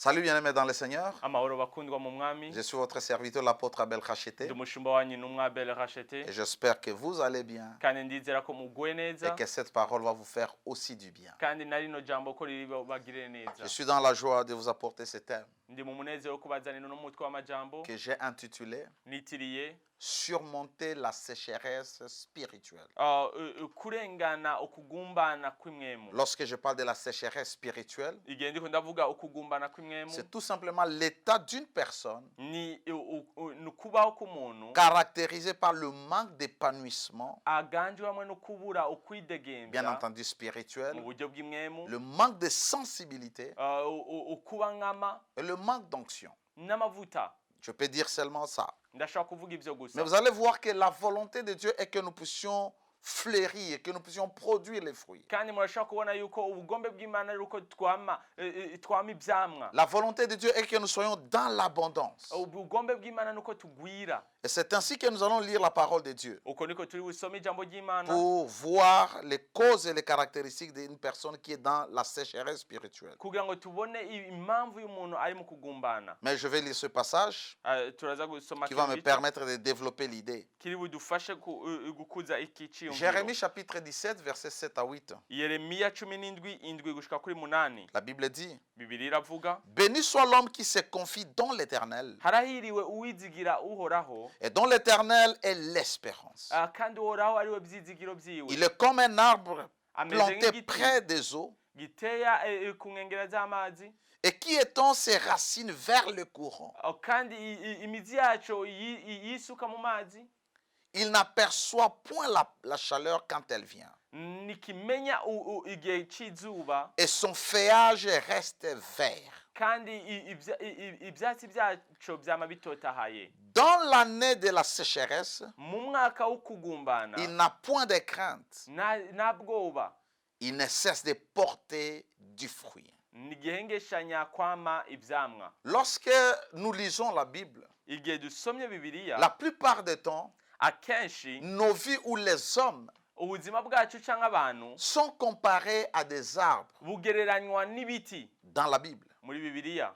Salut bien-aimés dans le Seigneur. Amahoro bakundwa mu mwami. Je suis votre serviteur l'apôtre Abel Khachete Ndi umushumba wanyu n'umwe Abel Khachete. et j'espère que vous allez bien Kandi ndizera ko muguwe et neza. que cette parole va vous faire aussi du bien. Kandi nari no jambo ko ribagirire neza. Je suis dans la joie de vous apporter ce thème Ndi mu munezero wo kubazanira n'umutwe w'amajambo que j'ai intitulé nitiriye Surmonter la sécheresse spirituelle. kurengana ukugumbana kw'imwemu. Lorsque je parle de la sécheresse spirituelle, Igihe ndiko ndavuga ukugumbana kw'imwemu c'est tout simplement l'état d'une personne ni nukubaho k'umuntu caractérisé par le manque d'épanouissement, aganjwe hamwe no kubura ukwidegembya bien entendu mu spirituel, buryo bw'imwemu, le manque de sensibilité ukuba nkama et le manque d'onction. n'amavuta. Je peux dire seulement ça. Ndashaka kuvuga ivyo Mais gusa. vous allez voir que la volonté de Dieu est que nous puissions fleurir et que nous puissions produire les fruits. Kandi murashaka kubona yuko ubugombe bw'Imana ari uko twama ivyamwa. La volonté de Dieu est que nous soyons dans l'abondance. Ubugombe bw'Imana nuko tugwira. Et c'est ainsi que nous allons lire la parole de Dieu Uko niko turi busome ijambo ry'Imana pour voir les causes et les caractéristiques d'une personne qui est dans la sécheresse spirituelle. kugira ngo tubone impamvu y'umuntu ari mu kugumbana. Mais je vais lire ce passage Turaza gusoma qui va me permettre de développer l'idée. kiri budufashe gukuza iki ciyumviro. Jérémie chapitre 17, versets 7 à 8. Yeremiya 17:7 gushika kuri 8. La Bible dit: Bibiliya iravuga, Béni soit l'homme qui se confie dans l'Éternel harahiriwe uwizigira uhoraho, et dont l'Éternel est l'espérance. kandi uhoraho ari we byizigiro byiwe. Il est comme un arbre Ameze planté nk'igiti près des eaux giteya ku nkengera z'amazi, et qui étend ses racines vers le courant. kandi imizi yaco yisuka mu mazi. Il n'aperçoit point la chaleur quand elle vient. Nikimenya igihe c'izuba, Et son feuillage reste vert. kandi ivyatsi vyaco vyama bitotahaye. Dans l'année de la sécheresse, Mu mwaka wo kugumbana il n'a point de crainte. nta bwoba, Il ne cesse de porter du fruit. nigihengeshanya kwama ivyamwa. Lorsque nous lisons la Bible, Igihe dusomye Bibiliya, la plupart du temps, akenshi nos vies ou les hommes ubuzima bwacu canke abantu sont comparés à des arbres bugereranywa n'ibiti dans la Bible. muri Bibiliya.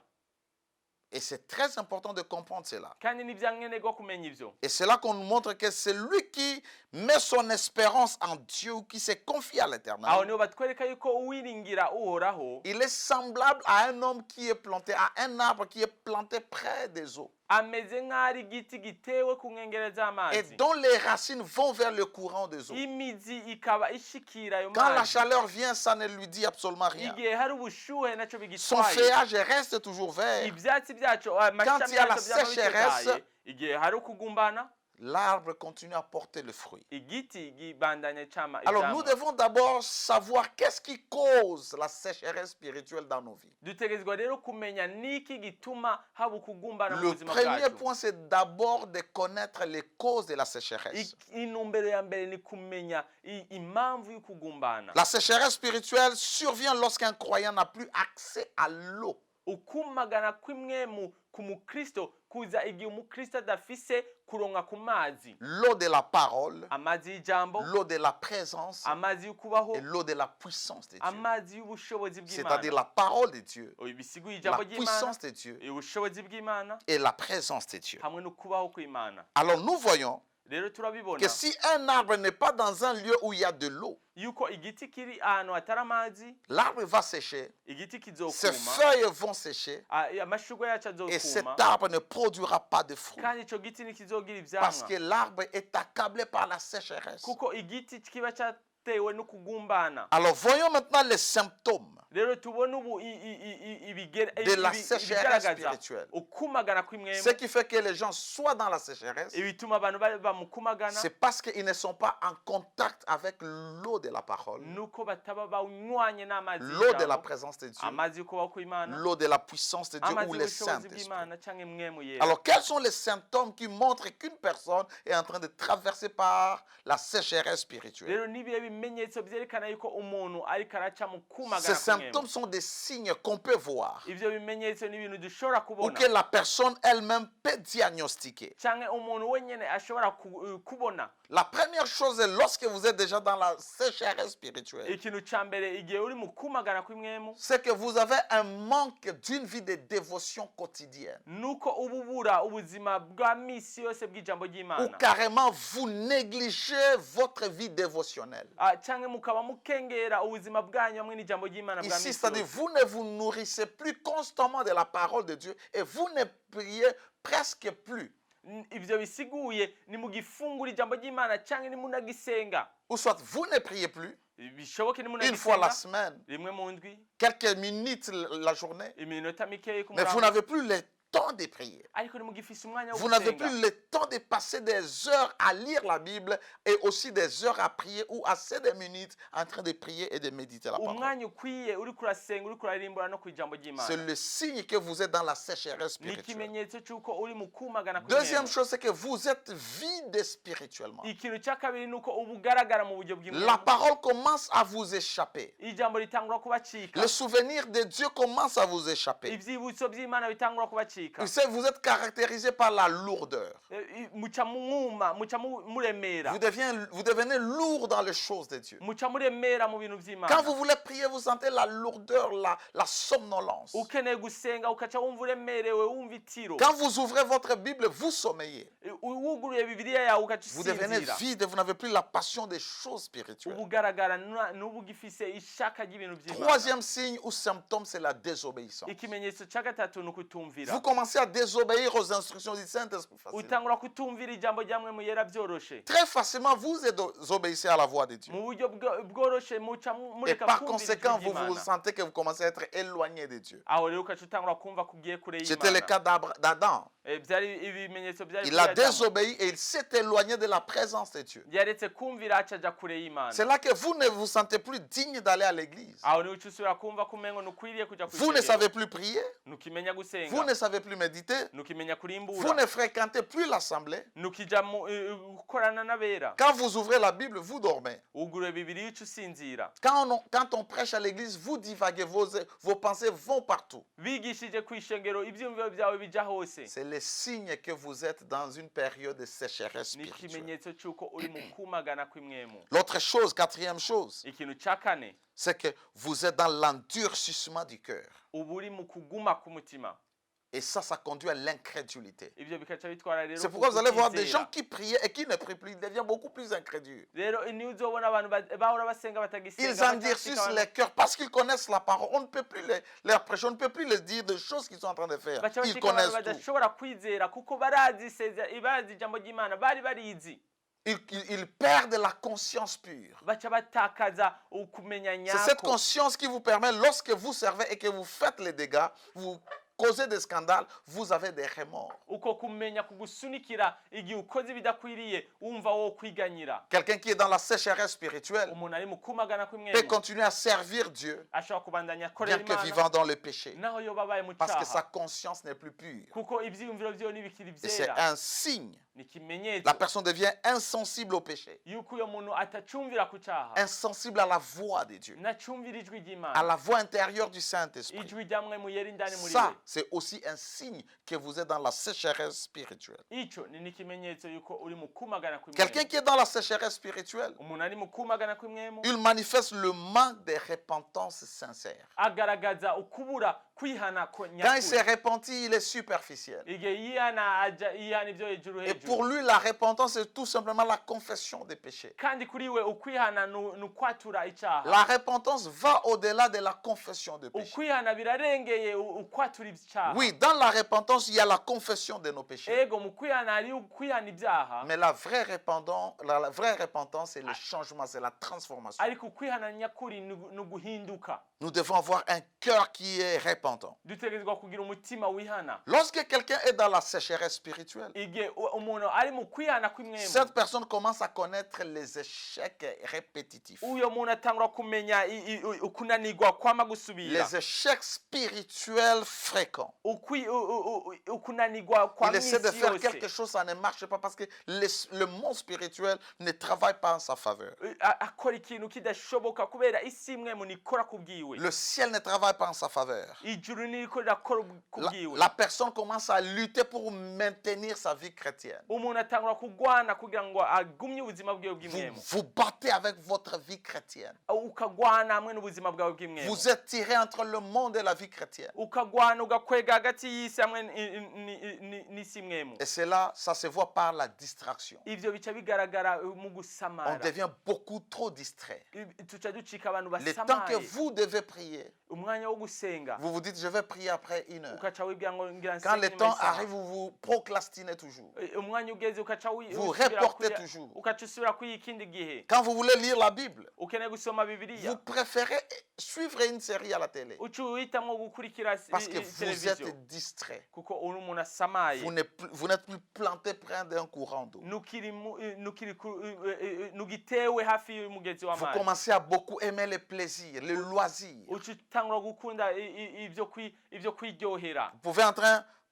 Et c'est très important de comprendre cela. Kandi nivyankenerwa kumenya ivyo. Et c'est là qu'on nous montre que c'est lui qui met son espérance en Dieu ou qui se confie à Aho l'Éternel. niho batwereka yuko uwiringira uhoraho Il est semblable à un homme qui est planté, à un arbre qui est planté près des eaux ameze nk'ari igiti gitewe ku nkengera et z'amazi, dont les racines vont vers le courant des eaux. imizi ikaba ishikira ayo Quand la mazi. chaleur vient, ça ne lui dit absolument rien. Igihe hari ubushuhe naco Son bigitwaye, feuillage reste toujours vert. ivyatsi vyaco Quand amashami il y a la yaco vyama sécheresse, bitotahaye. Igihe hari ukugumbana, L'arbre continue à porter le fruit. igiti gibandanya cama Alors nous ivyamwa. devons d'abord savoir qu'est-ce qui cause la sécheresse spirituelle dans nos vies. Dutegerezwa rero kumenya niki gituma haba ukugumbana mu Le buzima premier bwacu. point, c'est d'abord de connaître les causes de la sécheresse. Intumbero ya mbere ni kumenya impamvu y'ukugumbana. La sécheresse spirituelle survient lorsqu'un croyant n'a plus accès à l'eau. Ukumagana kw'imwemu ku mukristo kuza igihe umukristo adafise kuronka ku mazi. L'eau de la parole, Amazi y'ijambo, l'eau de la présence amazi y'ukubaho, et l'eau de la puissance de Dieu. amazi y'ubushobozi C'est-à-dire bw'Imana. la parole de Dieu, Bisiguye la ijambo ry'Imana, puissance de Dieu ubushobozi bw'Imana et la présence de Dieu. hamwe no kubaho kw'Imana. Alors nous voyons Rero turabibona que si un arbre n'est pas dans un lieu où il y a de l'eau, yuko igiti kiri ahantu hatari amazi, l'arbre va sécher, igiti ses kizokuma, feuilles vont sécher amashurwe yacu et cet azokuma, arbre ne produira pas de fruits. kandi ico giti ntikizogira Parce ivyamwa, que l'arbre est accablé par la sécheresse. kuko igiti kiba cyatewe no kugumbana. Alors voyons maintenant les symptômes Rero tubone ubu de la sécheresse spirituelle. ukumagana Ce kw'imwemu, qui fait que les gens soient dans la sécheresse, ibituma abantu baba mu kumagana, c'est parce qu'ils ne sont pas en contact avec l'eau de la parole, nuko bataba banywanye n'amazi l'eau de la y'ijambo, présence de Dieu, amazi y'ukubaho kw'Imana, l'eau de la puissance de Dieu amazi ou le y'ubushobozi Saint-Esprit. bw'Imana canke mwemu yera. Alors quels sont les symptômes qui montrent qu'une personne est en train de traverser par la sécheresse spirituelle? Rero nibihe ibimenyetso byerekana yuko umuntu ariko araca mu Ces kumagana symptômes kw'imwemu. sont des signes qu'on peut voir Ivyo bimenyetso ni ibintu dushobora ou kubona que la personne elle-même peut diagnostiquer. canke umuntu wenyene ashobora kubona. La première chose est lorsque vous êtes déjà dans la sécheresse spirituelle, Ikintu ca mbere igihe uri mu kumagana kw'imwemu c'est que vous avez un manque d'une vie de dévotion quotidienne. nuko uba ubura ubuzima bwa misi yose bw'ijambo Ou ry'Imana. carrément vous négligez votre vie dévotionnelle. Canke mukaba mukengera ubuzima bwanyu hamwe n'ijambo ry'Imana bwa Ici, misi c'est-à-dire yose. vous ne vous nourrissez plus constamment de la parole de Dieu et vous ne priez presque plus. Ivyo bisiguye ni mu gifungura ijambo ry'Imana canke ni munagisenga. Ou soit vous ne priez plus Bishoboke ni une fois la munagisenga semaine, rimwe mu ndwi, quelques minutes la journée, iminota mikeyi ku mais vous murango, n'avez plus le temps de prier. ariko nimugifise umwanya wo Vous n'avez gusenga. plus le temps de passer des heures à lire la Bible et aussi des heures à prier ou assez de minutes en train de prier et de méditer la parole. Umwanya ukwiye uri kurasenga uri kurarimbura no kwijambo C'est ry'Imana. le signe que vous êtes dans la sécheresse Ni spirituelle. ikimenyetso cy'uko uri mu kumagana Deuxième kw'imwemu. chose, c'est que vous êtes vide spirituellement. Ikintu cya kabiri nuko uba ugaragara mu buryo La bw'imwemu. parole commence à vous échapper. Ijambo ritangura kubacika. Le souvenir de Dieu commence à vous échapper. Ivyibutso by'Imana bitangura kubacika. Vous savez, vous êtes caractérisé par la lourdeur. Muca mwuma, muca muremera. Vous devenez lourd dans les choses de Dieu. Muca muremera mu bintu Quand by'Imana. vous voulez prier, vous sentez la lourdeur, la somnolence. Ukeneye gusenga ukaca wumva uremerewe wumva itiro. Quand vous ouvrez votre Bible, vous sommeillez. Wuguruye Bibiliya yawe ukaca Vous devenez usinzira. vide, vous n'avez plus la passion des choses spirituelles. Uba ugaragara n'ubu ugifise ishaka ry'ibintu by'Imana. Troisième signe ou symptôme, c'est la désobéissance. Ikimenyetso cya gatatu ni ukutumvira. Vous commencez à désobéir aux instructions du Saint-Esprit facilement. Utangura kutumvira ijambo rya mwemu yera byoroshe. Très facilement, vous désobéissez à la voix de Dieu. Mu buryo bworoshe muca Et mureka par kumvira conséquent, ijwi vous vous ry'Imana. sentez que vous commencez à être éloigné de Dieu. Aho rero ukaca utangura kumva kugiye kure C'était le y'Imana. cas d'Adam. Byari ibimenyetso byari Il a kuri Adamu. désobéi et il s'est éloigné de la présence de Dieu. Yaretse kumvira aca aja kure y'Imana. C'est là que vous ne vous sentez plus digne d'aller à l'église. Aho niho uca usubira kumva ko umengo nukwiriye kuja Vous ne kw'ishengero. savez plus prier. Nukimenya Vous gusenga. ne savez plus méditer. Nukimenya Vous kurimbura. ne fréquentez plus l'assemblée. Nukija gukorana n'abera. Quand vous ouvrez la Bible, vous dormez. Uguruye Bibiliya uca usinzira. Quand on prêche à l'église, vous divaguez, vos pensées vont partout. Bigishije kw'ishengero ivyumviro byawe bija hose. C'est le signe que vous êtes dans une période de sécheresse Ni spirituelle. ikimenyetso cy'uko uri mu kumagana kw'imwemu. L'autre chose, quatrième chose, Ikintu cya kane c'est que vous êtes dans l'endurcissement du cœur. uba uri mu kuguma k'umutima. Et ça conduit à l'incrédulité. Ivyo bikaca bitwara rero C'est pourquoi vous allez voir des kutizera. gens qui priaient et qui ne prient plus, ils deviennent beaucoup plus incrédules. Rero niyo uzobona abantu bahora basenga batagisenga. Ils endurcissent les cœurs parce qu'ils connaissent la parole. On ne peut plus leur prêcher, on ne peut plus leur dire des choses qu'ils sont en train de faire. baca Ils bashika abantu connaissent tout. badashobora kwizera kuko bazi ijambo ry'Imana bari barizi. Ils perdent la conscience pure. Baca batakaza ukumenya C'est cette nyako. conscience qui vous permet, lorsque vous servez et que vous faites les dégâts, vous causez des scandales, vous avez des remords. Uko kumenya kugusunikira igihe ukoze ibidakwiriye wumva wo kwiganyira. Quelqu'un qui est dans la sécheresse spirituelle Umuntu ari mu kumagana peut kw'imwemu continuer à servir Dieu, ashobora kubandanya bien akorera que Imana vivant dans le péché, naho yoba abaye mu parce que sa cyaha conscience n'est plus pure. kuko ivyiyumviro vyiwe ntibikiri Et c'est vyera. un signe. Ni ikimenyetso La personne devient insensible au péché, yuko uyo muntu atacumvira ku cyaha insensible à la voix de Dieu, nacumvira ijwi à ry'Imana, la voix intérieure du Saint-Esprit. ijwi rya mwemu yera indani muri Ça, we. c'est aussi un signe que vous êtes dans la sécheresse spirituelle. Ico ni n'ikimenyetso yuko uri mu kumagana Quelqu'un kw'imwemu. qui est dans la sécheresse spirituelle, Umuntu ari mu kumagana kw'imwemu il manifeste le manque de repentance sincère. agaragaza ukubura kwihana Quand il s'est nyakuri. repenti, il est superficiel. Igihe yihana ivyo hejuru Et pour hejuru. lui, la repentance, c'est tout simplement la confession des péchés. Kandi kuri we ukwihana ni ukwatura icyaha. La repentance va au-delà de la confession des péchés. Ukwihana birarengeye ukwatura icyaha. Oui, dans la repentance, il y a la confession de nos péchés. Ego mu kwihana hari ukwihana ibyaha. Mais la vraie repentance, c'est le changement, c'est la transformation. Ariko ukwihana nyakuri ni uguhinduka. Nous devons avoir un cœur qui est repentant. Dutegerezwa kugira umutima wihana. Lorsque quelqu'un est dans la sécheresse spirituelle, Igihe umuntu ari mu kwihana kw'imwemu, cette personne commence à connaître les échecs répétitifs. uyo muntu atangura kumenya ukunanirwa kwama gusubira. Les échecs spirituels fréquents. fréquent. ukunanirwa kwa Il essaie de misi faire yose quelque chose, ça ne marche pas parce que le monde spirituel ne travaille pas en sa faveur. akora ikintu kidashoboka kubera isi imwe munikora kubwiwe Le ciel ne travaille pas en sa faveur. ijuru niriko rirakora kubwiwe La personne commence à lutter pour maintenir sa vie chrétienne. umuntu atangura kugwana kugira ngo agumye ubuzima bwiwe bw'imwemo Vous battez avec votre vie chrétienne. ukagwana hamwe n'ubuzima bwawe bw'imwemo Vous êtes tiré entre le monde et la vie chrétienne. ukagwana ugakwega hagati y'isi hamwe n'isi imwemo Et cela, ça se voit par la distraction. ivyo bica bigaragara mu On gusamara devient beaucoup trop distrait. tuca ducika abantu Le temps que basamaye vous devez prier, umwanya wo gusenga vous vous dites, je vais prier après 1 heure. ukaca wibwira ngo ngira Quand le nsenge temps nyuma y'isaha. arrive, vous vous procrastinez toujours. umwanya ugeze ukaca Vous reportez toujours. ukaca usubira kuri ikindi gihe Quand vous voulez lire la Bible, ukeneye gusoma vous bibiliya préférez suivre une série à la télé. uca uhitamwo gukurikira Parce que vous televiziyo êtes distrait. kuko uri umuntu asamaye Vous n'êtes plus planté près d'un courant d'eau. nugitewe hafi y'umugezi Vous w'amazi commencez à beaucoup aimer les plaisirs, les loisirs. uca utangura gukunda ivyo kwiryohera Vous pouvez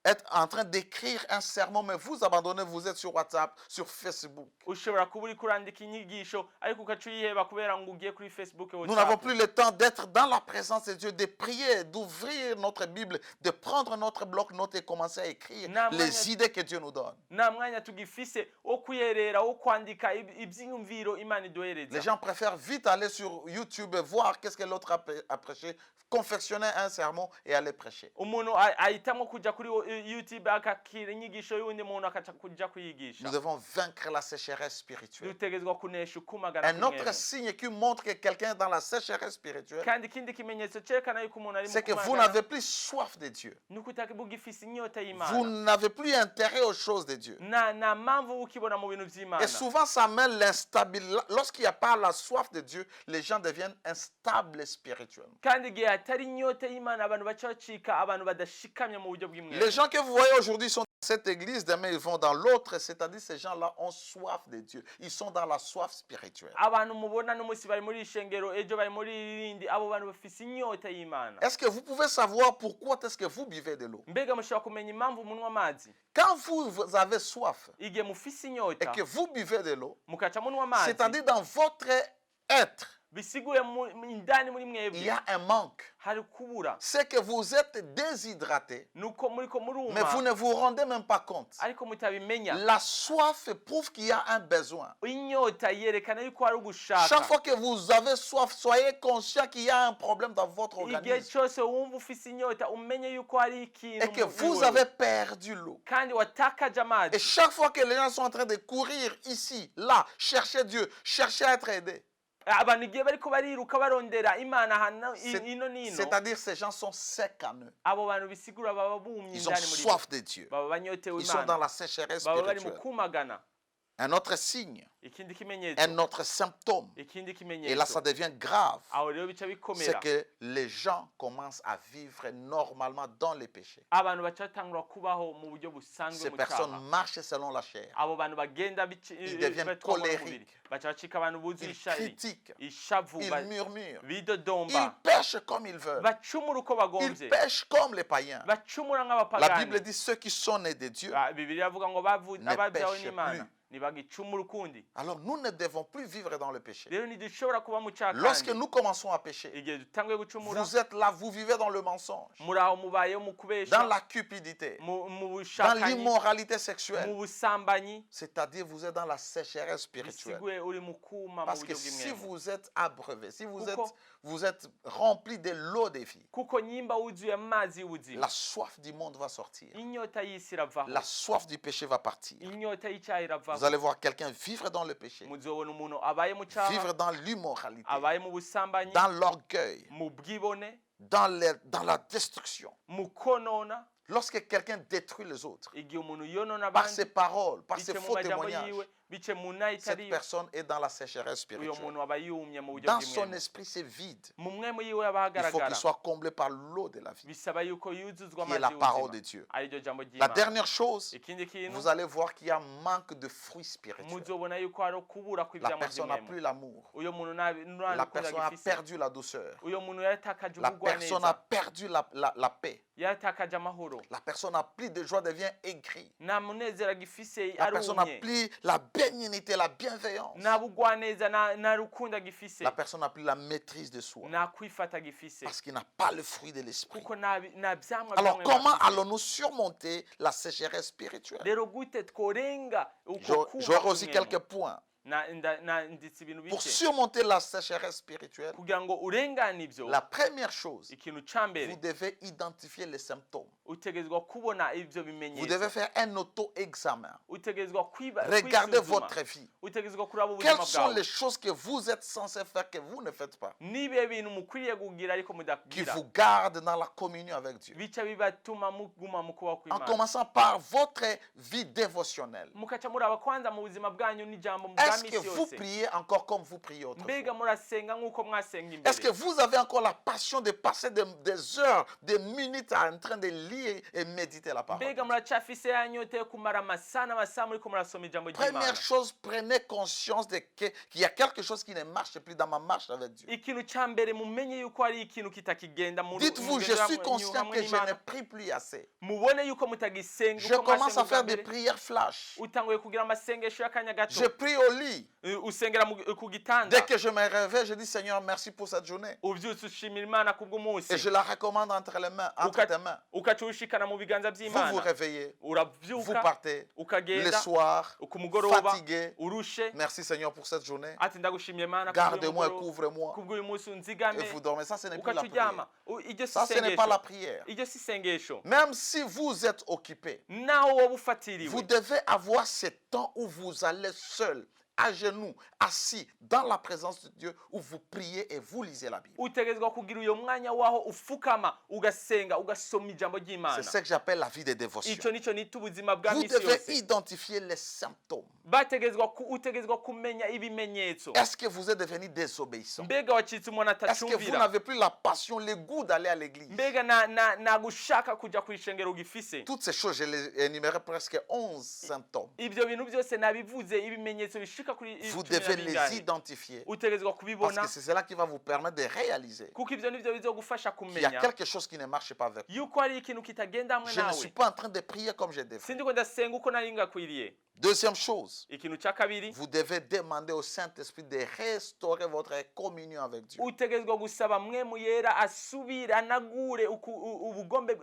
être en train d'écrire un sermon, mais vous abandonnez, vous êtes sur WhatsApp, sur Facebook. ushobora kuba uri kurandika inyigisho ariko ukaca uyiheba kubera ngo ugiye kuri Facebook Nous n'avons plus le temps d'être dans la présence de Dieu, de prier, d'ouvrir notre Bible, de prendre notre bloc-notes et commencer à écrire les idées que Dieu nous donne. nta mwanya tugifise wo kuyerera wo kwandika ivyiyumviro imana Les iduhereza gens préfèrent vite aller sur YouTube et voir qu'est-ce que l'autre a prêché, confectionner un sermon et aller prêcher. umuntu ahitamwo kuja kuri YouTube akakira inyigisho y'uwundi muntu akaca kuja kuyigisha Nous devons vaincre la sécheresse spirituelle. dutegerezwa kunesha ukumagara Un autre kw'imwemu. signe qui montre que quelqu'un est dans la sécheresse spirituelle, kandi ikindi kimenyetso cerekana yuko umuntu ari mu c'est que vous kumagara n'avez plus soif de Dieu. nuko utakibugifise inyota Vous y'imana n'avez plus intérêt aux choses de Dieu. nta mpamvu ukibona mu bintu vy'imana Et souvent, ça mène l'instabilité. Lorsqu'il n'y a pas la soif de Dieu, les gens deviennent instables spirituellement. kandi igihe hatari inyota y'imana abantu baca bacika abantu badashikamye mu buryo bw'imwemu Les gens que vous voyez aujourd'hui sont dans cette église, demain ils vont dans l'autre, c'est-à-dire ces gens-là ont soif de Dieu. Ils sont dans la soif spirituelle. abantu mubona n'umunsi bari muri ishengero ejo bari muri irindi abo bantu bafise inyota y'imana Est-ce que vous pouvez savoir pourquoi est-ce que vous buvez de l'eau? mbega mushobora kumenya impamvu munywa amazi Quand vous avez soif igihe mufise et inyota que vous buvez de l'eau, mukaca munywa amazi c'est-à-dire dans votre être, bisiguye indani muri il mwebwe y a un manque. hari kubura C'est que vous êtes déshydraté, nuko muriko mais vous muruma ne vous rendez même pas compte. ariko mutabimenya La soif prouve qu'il y a un besoin. inyota yerekana yuko hari Chaque ugushaka fois que vous avez soif, soyez conscient qu'il y a un problème dans votre igihe organisme cyose wumva ufise inyota umenye yuko hari ikintu et que muri vous wewe. avez perdu l'eau. kandi watakaje Et amazi chaque fois que les gens sont en train de courir ici, là, chercher Dieu, chercher à être aidés, abantu igihe bariko bariruka barondera imana hano ino nino c'est-à-dire ces gens sont secs en eux. abo bantu bisigura baba bumye Ils ont indani muri bo soif de Dieu. baba banyotewe Ils sont dans imana la sécheresse baba bari mu spirituelle. kumagana Un autre signe, ikindi kimenyetso un autre symptôme, ikindi et là ça kimenyetso devient grave, aho rero bica c'est bikomera que les gens commencent à vivre normalement dans les péchés. abantu baca batangura kubaho mu buryo busanzwe Ces mu personnes cyaha marchent selon la chair. abo bantu bagenda Ils deviennent batwagwa n'umubiri colériques. baca bacika abantu buzuye Ils ishari critiquent, ishavu ils murmurent, ils bidodomba pêchent comme ils veulent. bacumura uko Ils bagomvye pêchent comme les païens. bacumura La nk'abapagani Bible dit ceux qui sont nés de Dieu. bibiliya avuga ngo Ne ababyawe pêche n'imana ntibagicumura ukundi Alors nous ne devons plus vivre dans le péché. rero ntidushobora kuba mu cyaha Lorsque kandi nous commençons à pécher, igihe dutanguye gucumura vous êtes là, vous vivez dans le mensonge, muri aho mubayeho mu dans kubesha la cupidité, mu dans bushakanyi l'immoralité mu sexuelle. busambanyi C'est-à-dire vous êtes dans la sécheresse spirituelle. bisiguye uri mu kuma mu Parce que buryo si bw'imwemu vous êtes abreuvé, si Kuko- vous êtes rempli de l'eau de vie, kuko nyimba wuzuye amazi y'ubuzima la soif du monde va sortir. inyota y'isi iravaho La soif du péché va partir. inyota y'icyaha Vous iravaho allez voir quelqu'un vivre dans le péché, muzobona umuntu abaye mu cyaha vivre dans l'immoralité, abaye mu busambanyi dans l'orgueil, mu bwibone dans la destruction. mu konona Lorsque quelqu'un détruit les autres, igihe umuntu yonona par abandi ses paroles, par ses biciye mu faux majambo témoignages, yiwe bice mu ntara cette itari personne est dans la sécheresse uyo spirituelle. muntu aba yumye mu buryo Dans son bw'imwemu esprit, c'est vide. mu mwemu yiwe aba Il faut qu'il hagaragara soit comblé par l'eau de la vie, bisaba yuko yuzuzwa qui est amazi la parole de y'ubuzima Dieu. ariryo jambo La ry'Imana. dernière chose, Ikindi kintu vous allez voir qu'il y a un manque de fruits spirituels. muzobona yuko hari kubura La kw'ivyamwa personne n'a by'imwemu plus l'amour. uyo muntu La personne a perdu la douceur. uyo muntu yaratakaje La personne a ubugwaneza perdu la paix. yaratakaje amahoro La personne n'a plus de joie, devient aigrie. nta munezero agifise La personne n'a arumye plus la bénignité, la bienveillance. nta bugwaneza nta rukundo agifise La personne n'a plus la maîtrise de soi. nta kwifata agifise Parce qu'il n'a pas le fruit de l'esprit. kuko nta vyamwa Alors vyamwe comment bafise. allons-nous surmonter la sécheresse spirituelle? rero gute tworenga uko J'aurai aussi kw'imwemu? quelques points. nditse ibintu Pour bike surmonter la sécheresse spirituelle, kugira ngo urengane ivyo la première chose, ikintu ca mbere vous devez identifier les symptômes. utegerezwa kubona ivyo Vous devez bimenyetso faire un auto-examen. utegerezwa Regardez kwisuzuma votre vie. utegerezwa kuraba ubuzima Quelles sont bwawe les choses que vous êtes censé faire que vous ne faites pas, nibihe bintu mukwiriye kugira ariko qui mudakugira vous gardent dans la communion avec Dieu? bica bibatuma muguma mu kubaho En kw'Imana commençant par votre vie dévotionnelle. mukaca muraba kwanza mu buzima bwanyu n'ijambo bwa Est-ce misi que vous yose priez encore comme vous priez mbega autrefois? murasenga nk'uko mwasenga Est-ce que imbere vous avez encore la passion de passer des heures, des minutes en train de lire et méditer la parole? mbega muracafise ya nyota yo kumara amasaha n'amasaha muriko murasoma ijambo ry'Imana? Première chose, prenez conscience qu'il y a quelque chose qui ne marche plus dans ma marche avec Dieu. ikintu ca mbere mumenye yuko hari ikintu kitakigenda mu Dites-vous, je rugendo suis hamwe conscient que je ne n'Imana. prie plus assez. mubone yuko mutagisenga Je uko commence mwasenga à faire ubwa des mbere prières flash. utanguye kugira amasengesho y'akanya gato Je prie au lit. usengera ku gitanda Dès que je me réveille, je dis Seigneur, merci pour cette journée. uvyutse ushimira Imana kubw'umunsi Et je la recommande entre les mains, entre tes mains. ukaca ushikana mu biganza Vous vous by'Imana réveillez, vous uravyuka partez. Le ukagenda soir, ku mugoroba fatigué. urushe Merci Seigneur pour cette journée. ati ndagushimiye Imana Gardez-moi et couvre-moi. kubw'uyu munsi unzigame Et vous dormez. Ça, ce n'est plus ukaca la prière. uryama iryo si Ça, ce n'est pas la isengesho prière. iryo si isengesho Même si vous êtes occupé, naho woba ufatiriwe vous devez avoir ce temps où vous allez seul, à genoux, assis, dans la présence de Dieu, où vous priez et vous lisez la Bible. utegerezwa kugira uyo mwanya waho ufukama ugasenga ugasoma ijambo C'est ry'Imana ce que j'appelle la vie de dévotion. ico nico nita ubuzima bwa Vous misi devez yose identifier les symptômes. utegerezwa kumenya ibimenyetso Est-ce que vous êtes devenu désobéissant? mbega wacitse umuntu Est-ce que vous atacumvira n'avez plus la passion, le goût d'aller à l'église? mbega nta gushaka kuja kw'ishengero ugifise Toutes ces choses, je les énumérais presque 11 symptômes. ivyo bintu byose nabivuze ibimenyetso bishika kuri Vous 10 devez na les bingahe. identifier. utegerezwa Parce kubibona que c'est cela qui va vous permettre de réaliser kuko ivyo nivyo bizogufasha qu'il y a kumenya quelque chose qui ne marche pas avec vous. yuko hari ikintu kitagenda hamwe Je ne suis nawe pas en train de prier comme je devrais. sindiko ndasenga uko nari ngakwiriye Deuxième chose, ikintu ca kabiri vous devez demander au Saint-Esprit de restaurer votre communion avec Dieu. utegerezwa gusaba mwemu yera asubire anagure ubugombe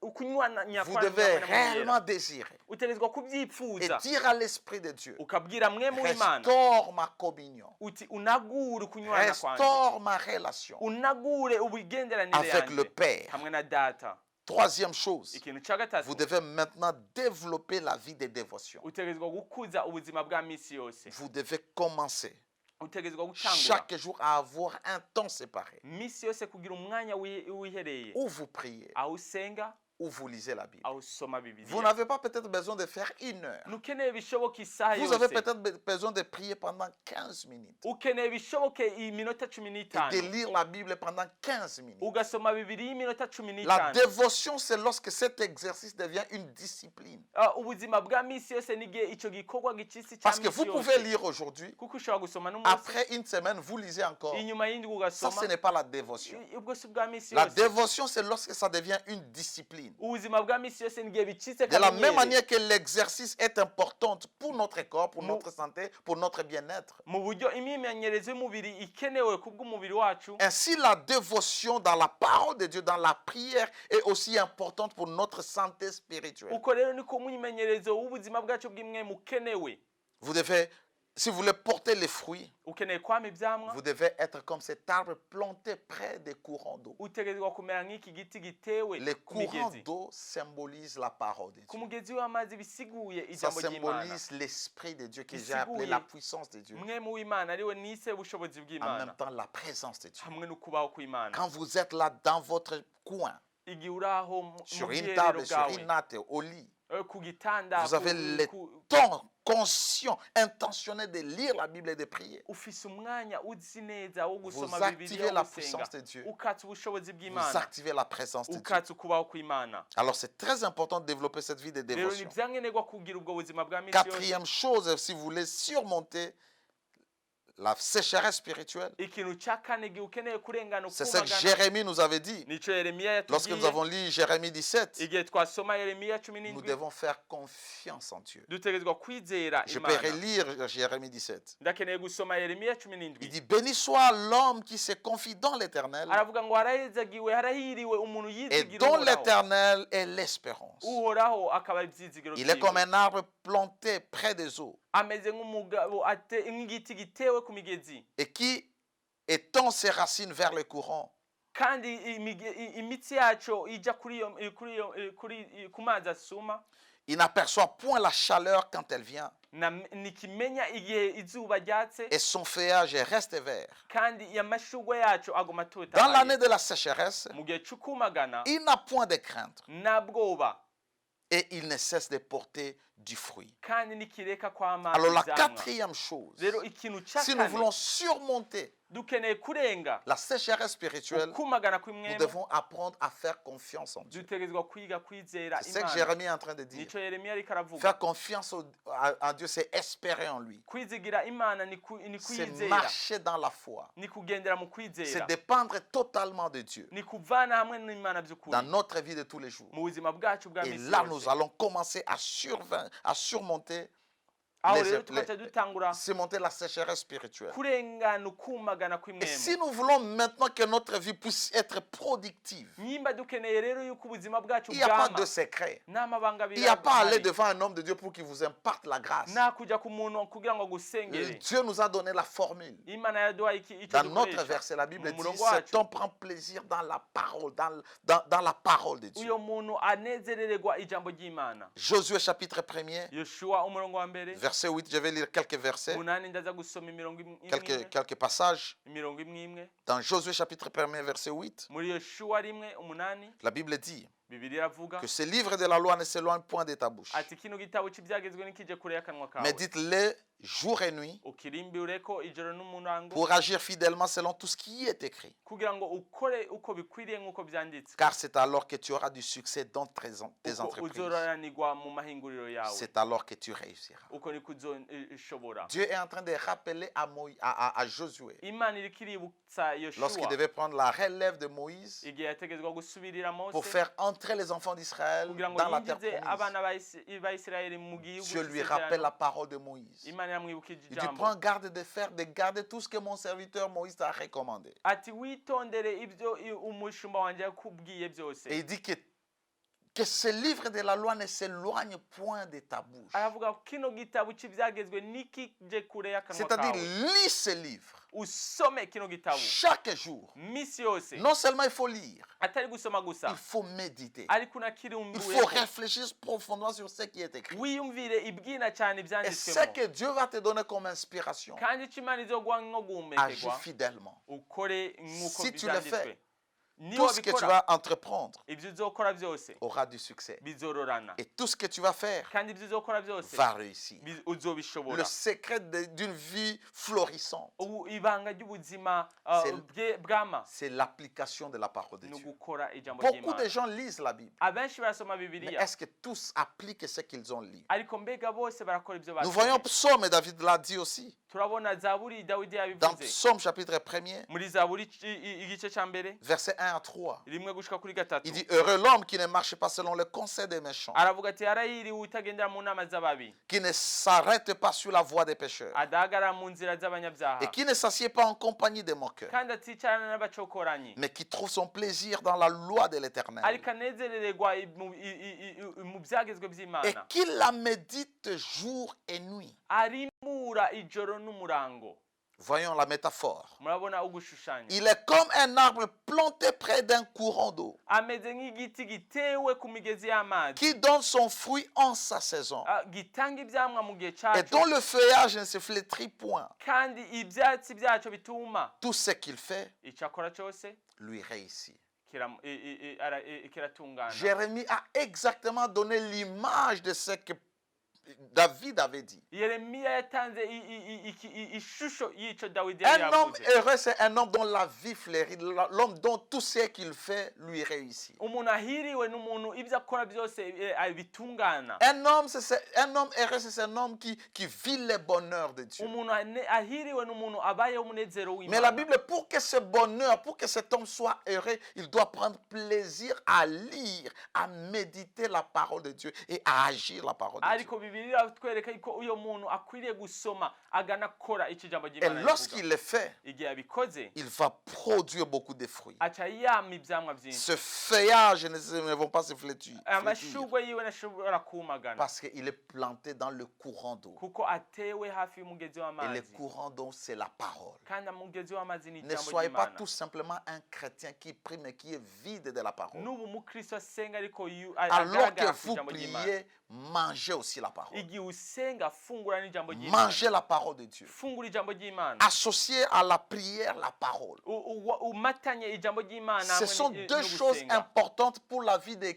ukunywananya Vous devez réellement désirer utegerezwa et kuvyipfuza dire à l'Esprit de Dieu, ukabwira mwemu w'Imana restaure ma communion, uti unagure ukunywana kwanje restaure ma relation unagure ubugenderanire avec le yanje Père. hamwe na data Troisième chose, ikintu ca gatatu vous devez maintenant développer la vie de dévotion. utegerezwa gukuza ubuzima bwa misi yose Vous devez commencer utegerezwa gutangura chaque jour à avoir un temps séparé misi yose kugira umwanya wihereye où vous priez, aho usenga où vous lisez la Bible. aho usoma Vous bibiliya n'avez pas peut-être besoin de faire 1 heure. nukeneye bishoboka isaha Vous avez yose peut-être besoin de prier pendant 15 minutes ukeneye bishoboke iminota 15 et de lire la Bible pendant 15 minutes. ugasoma bibiliya iminota La 15 dévotion, c'est lorsque cet exercice devient une discipline. ubuzima bwa misi yose n'igihe ico gikorwa gicisi ca Parce que vous misi pouvez yose lire aujourd'hui, kuko ushobora gusoma n'umunsi après une semaine, vous lisez encore. inyuma y'indwi Ça, ugasoma ce n'est pas la dévotion. ubwo si bwa misi La yose dévotion, c'est lorsque ça devient une discipline. ubuzima bwa misi yose n'igihe bicitse De la même kamenyere manière que l'exercice est important pour notre corps, pour notre santé, pour notre bien-être. mu buryo imyimenyerezo y'umubiri ikenewe kubw'umubiri wacu Ainsi, la dévotion dans la parole de Dieu, dans la prière, est aussi importante pour notre santé spirituelle. uko rero niko umwimenyerezo w'ubuzima bwacu bw'imwe mukenewe Vous devez, si vous voulez porter les fruits, ukeneye kwama ivyamwa vous devez être comme cet arbre planté près des courants d'eau. utegerezwa kumera nk'iki giti gitewe Les ku courants migezi d'eau symbolisent la parole de ku Dieu. mugezi w'amazi bisiguye Ça ijambo ry'Imana symbolise l'esprit de Dieu que j'ai Bisiguye. appelé la puissance de Dieu. mwemu w'Imana ariwe nise ubushobozi En même bw'Imana temps, la présence de Dieu. hamwe no kubaho kw'Imana Quand vous êtes là dans votre coin, igihe uri aho sur mu une bwiherero table, sur bwawe une natte, au lit, ku gitanda Vous avez le temps conscient, intentionnel de lire la Bible et de prier. ufise umwanya uzi neza wo Vous gusoma activez bibiliya la wo gusenga puissance de Dieu. ukatsa ubushobozi Vous bw'imana activez la présence de Dieu. ukatsa ukubaho kw'imana Alors c'est très important de développer cette vie de rero ni dévotion. vyankenerwa kugira ubwo buzima bwa misi yose. Quatrième chose, si vous voulez surmonter la sécheresse spirituelle, ikintu cya kane gihe ukeneye kurengana c'est ce que ukumagana Jérémie nous avait dit. nico yeremiya Lorsque nous yatubwiye avons lu Jérémie 17, igihe twasoma yeremiya cumi nous n'indwi devons faire confiance en Dieu. dutegerezwa kwizera Je peux imana. relire Jérémie 17. ndakeneye gusoma yeremiya cumi Il n'indwi dit, béni soit l'homme qui se confie dans l'Éternel aravuga ngo harahezagiwe harahiriwe umuntu et yizigira dont uhoraho l'Éternel est l'espérance. uhoraho akaba ibyizigiro Il est comme byiwe un arbre planté près des eaux ameze nk'umugabo nk'igiti gitewe ku migezi et qui étend ses racines vers le courant. kandi imitsi yaco ijya ku mazi asuma Il n'aperçoit point la chaleur quand elle vient ntikimenya igihe izuba ryatse et son feuillage reste vert. kandi amashugwe yacu aguma Dans atotahaye l'année de la sécheresse, mu gihe cy'ukumagana il n'a point de crainte nta bwoba et il ne cesse de porter du fruit. kandi nikireka kw'amazi Alors la ivyamwa. quatrième chose, rero ikintu cya si nous kane voulons surmonter dukeneye kurenga la sécheresse spirituelle, ukumagana nous kw'imwemu devons apprendre à faire confiance en Dieu. dutegerezwa kwiga kwizera C'est ce que imana Jérémie est en train de dire. nico yeremiya ariko aravuga Faire confiance à Dieu, c'est espérer en lui. kwizigira imana ni C'est kwizera marcher dans la foi. ni kugendera mu C'est kwizera dépendre totalement de Dieu ni kuvana hamwe n'imana by'ukuri dans notre vie de tous les jours. mu buzima bwacu bwa Et misi là, yose nous allons commencer à surmonter aho les- rero tugaca dutangura surmonter la sécheresse spirituelle. kurengana ukumagana Et si kw'imwemu nous voulons maintenant que notre vie puisse être productive, nimba dukeneye rero yuko ubuzima bwacu il n'y a pas bwama de secret. n'amabanga Il n'y a pas à aller birahari devant un homme de Dieu pour qu'il vous imparte la grâce. nta kujya ku muntu kugira ngo agusengere Dieu nous a donné la formule. imana yaduhaye icyo Dans notre dukoresha verset, la Bible mu dit, murongo cet wacu homme prend plaisir dans la parole, dans la parole de Dieu. uyo muntu anezerererwa ijambo ry'imana. Josué chapitre 1er, yoshuwa umurongo wa mbere verset 8, je vais lire quelques versets, umunani ndaza gusoma imirongo imwe quelques passages. imirongo imwe imwe Dans Josué chapitre 1er, verset 8, muri yoshuwa rimwe umunani la Bible dit bibiri iravuga que ce livre de la loi ne s'éloigne point de ta bouche, ati kino gitabo cy'ibyagezwe n'ikije kure y'akanwa kawe mais dites-le jour et nuit ukirimbireko ijoro n'umurango pour agir fidèlement selon tout ce qui est écrit. kugira ngo ukore uko bikwiriye nk'uko byanditswe Car c'est alors que tu auras du succès dans tes uko entreprises. uzoranirwa mu mahinguriro yawe C'est alors que tu réussiras. uko niko uzoshobora. Dieu est en train de rappeler à Josué, imana iriko iributsa lorsqu'il yoshuwa devait prendre la relève de Moïse igihe yategetswe gusubirira pour mose faire entrer les enfants d'Israël kugira ngo dans la terre yinjize promise. abana ba isirayeli mu gihugu Dieu lui c'isezerano. rappelle la parole de Moïse. imana yamwibukije Il dit, ijambo prends garde de garder tout ce que mon serviteur Moïse t'a recommandé. ati witondere ibyo umushumba wanjye yakubwiye byose. Et il dit que ce livre de la loi ne s'éloigne point de ta bouche. aravuga ko kino gitabo cy'ibyagezwe nikije kure y'akanwa C'est-à-dire, kawe lis ce livre usome kino gitabo chaque jour. misi yose Non seulement il faut lire, atari gusoma gusa il faut méditer. ariko Il unakirumbuye faut réfléchir profondément sur ce qui est écrit. wiyumvire ibwina cyane Et ce ibyanditswemo que Dieu va te donner comme inspiration, kandi icyo imana izoguha nko agis guhumekerwa fidèlement. ukore nk'uko Si tu le byanditswe fais, niba Tout ce que tu wabikora vas entreprendre ibyo uzokora byose aura du succès. bizororana Et tout ce que tu vas faire kandi ibyo uzokora byose va réussir. uzobishobora. Le secret d'une vie florissante, ibanga ry'ubuzima bwama c'est l'application de la parole de ni Dieu. ugukora ijambo Beaucoup ry'imana. de gens lisent la Bible, abenshi barasoma mais bibiliya est-ce que tous appliquent ce qu'ils ont lu? ariko mbega bose barakora ibyo Nous voyons basomye. Psaume, et David l'a dit aussi. turabona zaburi dawidi Dans yabivuze Psaume chapitre 1er, muri zaburi igice cya mbere versets 1 à 3, rimwe gushika kuri gatatu il dit, heureux l'homme qui ne marche pas selon le conseil des méchants, aravuga ati yarayiriwe utagendera mu nama z'ababi qui ne s'arrête pas sur la voie des pécheurs, adahagarara mu nzira z'abanyabyaha et qui ne s'assied pas en compagnie des moqueurs, kandi aticarana n'abacokoranyi mais qui trouve son plaisir dans la loi de l'Éternel, ariko anezerererwa mu byagezwe et by'imana qui la médite jour et nuit. arimura ijoro n'umurango. Voyons la métaphore. murabona ugushushanya Il est comme un arbre planté près d'un courant d'eau, ameze nk'igiti gitewe ku migezi y'amazi qui donne son fruit en sa saison, gitanga ibyamwa mu gihe et cyacu dont le feuillage ne se flétrit point. kandi ibyatsi byacyo bituma Tout ce qu'il fait icyo akora cyose lui réussit. kiratungana. Jérémie a exactement donné l'image de ce que David avait dit. Yeremiya yatanze ishusho y'ico Dawidi Un homme yavuze. heureux, c'est un homme dont la vie fleurit, l'homme dont tout ce qu'il fait lui réussit. Umuntu ahiriwe n'umuntu ibyo akora byose bitungana. Un homme heureux, c'est un homme qui vit les bonheurs de Dieu. Umuntu ahiriwe n'umuntu abayeho umunezero w'Imana. Mais la Bible, pour que ce bonheur, pour que cet homme soit heureux, il doit prendre plaisir à lire, à méditer la parole de Dieu et à agir la parole de Dieu. Ariko Bibiliya twereka ko uyo muntu akwiriye gusoma aganakora ijambo Et ry'Imana. lorsqu'il le fait, igihe abikoze il va produire beaucoup de fruits. aca yama ivyamwa vyinshi. Ce feuillage ne vont pas se flétrir. Amashugwe yiwe nashobora kumagana. Parce qu'il est planté dans le courant d'eau. Kuko atewe hafi y'umugezi Et le w'amazi. courant d'eau, c'est la parole. Kandi umugezi w'amazi ni Ne ijambo soyez pas ry'Imana. tout simplement un chrétien qui prie mais qui est vide de la parole. N'ubu umukristo asenga ariko Alors que agaragara ku vous ijambo ry'Imana. priez, mangez aussi la parole. Igihe usenga fungura n'ijambo ry'Imana. Mangez la parole de Dieu. Fungura ijambo ry'Imana. Associez à la prière la parole. Umatanye ijambo ry'Imana. Ce sont deux choses importantes pour la vie de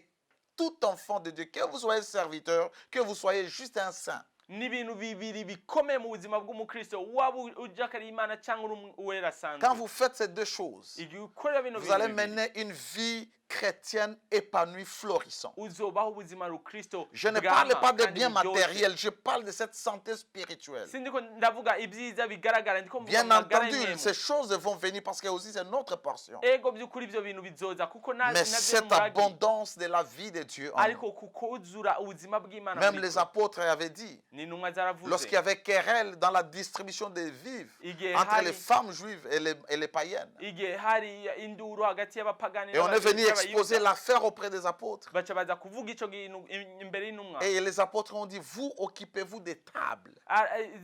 tout enfant de Dieu. Que vous soyez serviteur, que vous soyez juste un saint. N'ibintu bibiri bikomeye mu buzima bw'umukristo waba ujakari Imana cyangwa uwera sanzwe. Quand vous faites ces deux choses, Igihe ukora bino vous allez bintu bibiri, mener une vie chrétienne épanouie, florissante. uzobaho ubuzima rukristo Je ne bwama parle pas de kandi biens buryoshye. matériels, je parle de cette santé spirituelle. Sindiko ndavuga ibyiza bigaragara ndiko mvuga Bien amagara entendu, y'imwemu. ces choses vont venir parce que aussi c'est notre portion. Ego by'ukuri ibyo bintu bizoza kuko Mais nabyo cette n'umuragi. abondance de la vie de Dieu, en nous. Ariko kuko uzura ubuzima bw'Imana Même muri les twe. apôtres avaient dit, Ni intumwa zaravuze. lorsqu'il y avait querelle dans la distribution des vivres Igihe entre hari- les femmes juives et les païennes. igihe hari induru hagati y'abapagani Et on est venu n'abayuda, exposer l'affaire auprès des apôtres. baca baza kuvuga ico kintu imbere y'intumwa. Et les apôtres ont dit, vous occupez-vous des tables.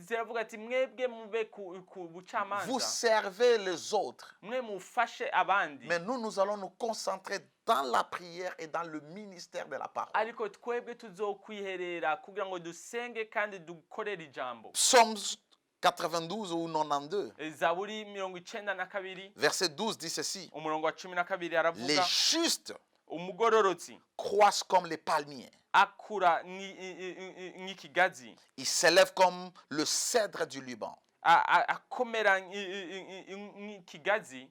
Ziravuga ati mwebwe mube ku Vous bucamanza, servez les autres. mwe mufashe abandi. Mais nous allons nous concentrer dans la prière et dans le ministère de la parole. Ariko twebwe tuzokwiherera kugira ngo dusenge kandi dukorere ijambo. Psaume 92 ou 92, Zaburi 92 verset 12 dit ceci. umurongo wa 12 Les aravuga justes umugororotsi croissent comme les palmiers. akura nk'ikigazi, Ils s'élèvent comme le cèdre du Liban. akomera nk'ikigazi,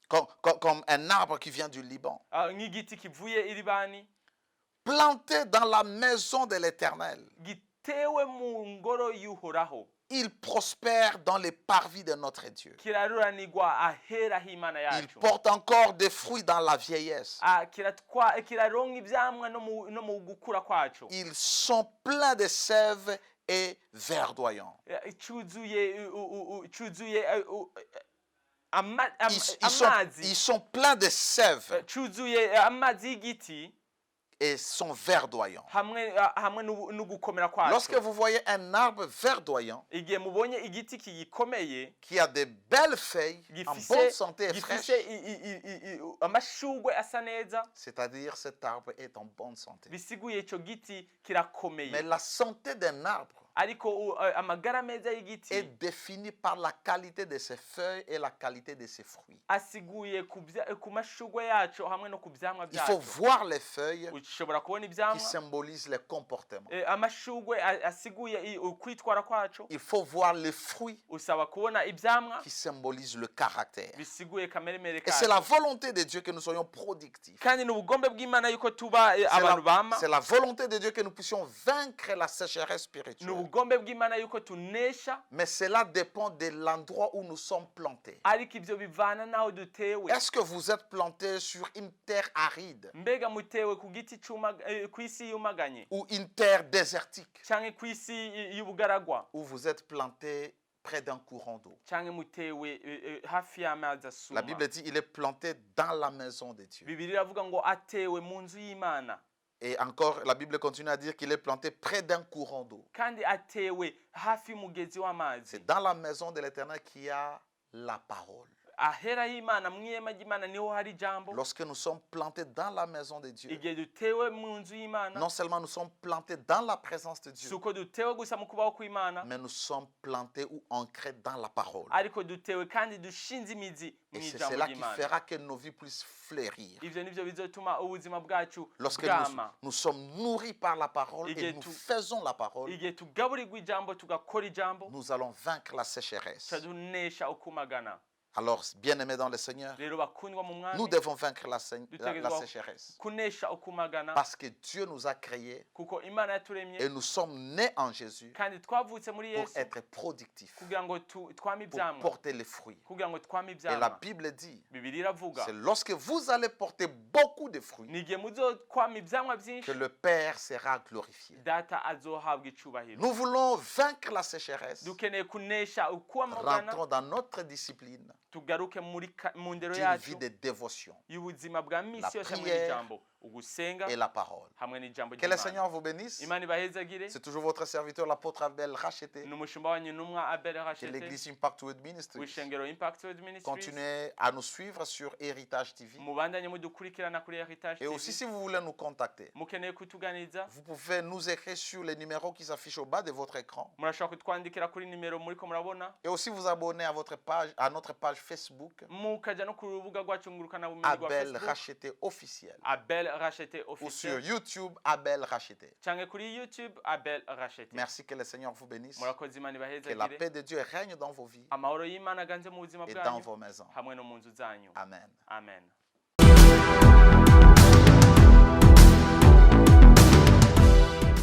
Comme un arbre qui vient du Liban. nk'igiti kivuye i Libani, Planté dans la maison de l'Éternel. gitewe mu ngoro y'Uhoraho. Il prospère dans les parvis de notre Dieu. Kiraruranirwa ahera h'Imana Il yacu. porte encore des fruits dans la vieillesse. Kiraronka ivyamwa no mu gukura kwacu. Ils sont pleins de sève et verdoyants. Cyuzuye Ils sont pleins de sève cyuzuye amazi y'igiti et sont verdoyants. hamwe no gukomera Lorsque kwacu. vous voyez un arbre verdoyant Igihe mubonye igiti kigikomeye qui a de belles feuilles en bonne santé et fraîche, gifise amashugwe asa neza, c'est-à-dire cet arbre est en bonne santé. bisiguye ico giti kirakomeye. Mais la santé d'un arbre Ariko amagara meza y'igiti est définie par la qualité de ses feuilles et la qualité de ses fruits. asiguye ku mashugwe yacu hamwe no ku vyamwa Il faut vyacu. voir les feuilles Ushobora kubona qui ivyamwa, symbolisent les comportements. amashugwe asiguye ukwitwara kwacu. Il faut voir les fruits Usaba kubona ivyamwa qui symbolisent le caractère. bisiguye kameremere Et c'est la kacu. volonté de Dieu que nous soyons productifs. Kandi ni ubugombe bw'Imana yuko tuba abantu bama. C'est la volonté de Dieu que nous puissions vaincre la sécheresse Ni spirituelle. ubugombe bw'Imana yuko tunesha, Mais cela dépend de l'endroit où nous sommes plantés. ariko ivyo bivana naho dutewe. Est-ce que vous êtes planté sur une terre aride Mbega mutewe ku giti kw'isi yumaganye ou une terre désertique canke kw'isi y'ubugaragwa, ou vous êtes planté près d'un courant d'eau? canke mutewe hafi y'amazi asuma? La Bible dit il est planté dans la maison de Dieu. Bibiliya iravuga ngo atewe mu nzu y'Imana, Et encore, la Bible continue à dire qu'il est planté près d'un courant d'eau. kandi atewe hafi y'umugezi w'amazi. C'est dans la maison de l'Éternel qu'il y a la parole. ahera y'Imana mu ihema ry'Imana niho hari ijambo. Lorsque nous sommes plantés dans la maison de Dieu, Igihe dutewe mu nzu y'Imana, non seulement nous sommes plantés dans la présence de Dieu, si uko dutewe gusa mu kubaho kw'Imana, mais nous sommes plantés ou ancrés dans la parole. ariko dutewe kandi dushinze imizi mu Et c'est ijambo cela qui ry'Imana. fera que nos vies puissent fleurir. Ivyo nivyo bizotuma ubuzima bwacu Lorsque bwama. nous sommes nourris par la parole Igihe et nous tu- faisons la parole, Igihe tugaburirwa ijambo tugakora ijambo, nous allons vaincre la sécheresse. tunesha ukumagana. Alors, bien-aimés dans le Seigneur, Rero bakundwa mu nous mwami, devons vaincre la dutegerezwa sécheresse. kunesha ukumagana, Parce que Dieu nous a créés kuko Imana yaturemye et nous sommes nés en Jésus kandi twavutse muri pour Yesu être productifs, kugira ngo twame pour ivyamwa, porter les fruits. kugira ngo twame Et la ivyamwa. Bible dit, Bibiliya iravuga c'est lorsque vous allez porter beaucoup de fruits ni igihe muzokwama ivyamwa que vyinshi le Père sera glorifié. data azohabwa icubahiro. Nous voulons vaincre la sécheresse. Dukeneye kunesha ukwamagana, Rentrons dans notre discipline tugaruke mu ndero d'une yacu vie de dévotion y'ubuzima bwa misi yose hamwe prière n'ijambo, ugusenga et la parole. hamwe n'ijambo Que le ry'Imana. Seigneur vous bénisse. Imana ibahezagire. C'est toujours votre serviteur, l'apôtre Abel Racheté, Ni umushumba wanyu n'umwa Abel de Rachete l'église Impact Word Ministries. w'ishengero Impact Word Ministries. Continuez à nous suivre sur Héritage TV. Mubandanye mudukurikirana kuri Heritage Et aussi, TV. si vous voulez nous contacter, Mukeneye kutuganiza, vous pouvez nous écrire sur les numéros qui s'affichent au bas de votre écran. murashobora kutwandikira kuri nimero muriko murabona, Et aussi vous abonner à votre page, à notre page Facebook, mukaja no ku rubuga rwacu ngurukanabumenyi rwa Abel Facebook, Racheté officiel. Abel Rachete Ou sur officiel, YouTube, Abel Racheté. canke kuri YouTube Abel Rachete. Merci, que le Seigneur vous bénisse. Murakoze, Imana Que la ibahezagire. paix de Dieu règne dans vos vies Amahoro y'Imana aganze mu buzima et dans bwanyu vos maisons. hamwe no mu nzu zanyu. Amen. Amen.